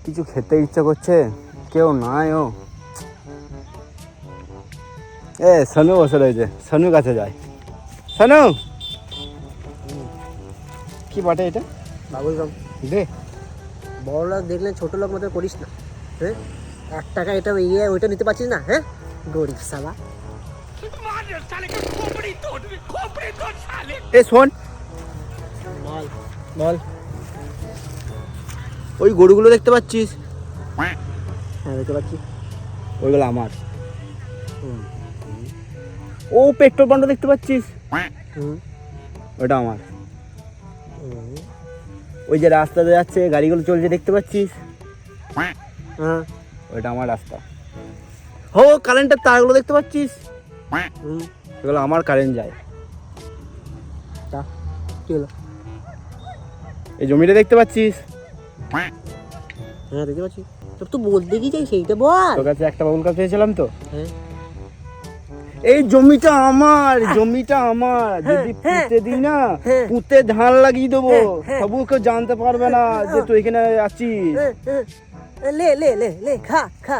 কিছু খেতে ইচ্ছা করছে, কেউ নাই। ও এ সনু বসে রয়েছে, সনুর কাছে যায়। সনু, কি বটে এটা? বাবুল গাম দে। বড় লোক দেখলে ছোট লোক মতো করিস না। হ্যাঁ, 1 টাকা এটা ওইটা নিতে পারছিস না? হ্যাঁ, গরিব শালা। এ শোন, বল বল। ওই গরুগুলো দেখতে পাচ্ছিস? হ্যাঁ, দেখতে পাচ্ছি। ওইগুলো আমার। ও পেট্রোল পাম্পটা দেখতে পাচ্ছিস? ওটা আমার। ওই যে রাস্তাতে যাচ্ছে গাড়িগুলো চলছে দেখতে পাচ্ছিস? হ্যাঁ, ওইটা আমার রাস্তা। হো, কারেন্টের তারগুলো দেখতে পাচ্ছিস? এগুলো আমার, কারেন্ট যায়। তা কি হলো? এই জমিটা দেখতে পাচ্ছিস? হ্যাঁ, দেখতে পাচ্ছি। তো তুই বলতে কি চাই সেইটা বল। তোর কাছে একটা বাবুল কাপ চেয়েছিলাম তো। হ্যাঁ, এই জমিটা আমার, জমিটা আমার। যদি পুঁতে দিই না, পুঁতে ধান লাগিয়ে দেবো, তবু কেউ জানতে পারবে না যে তুই এখানে আছিস। লে লে লে লে খা খা।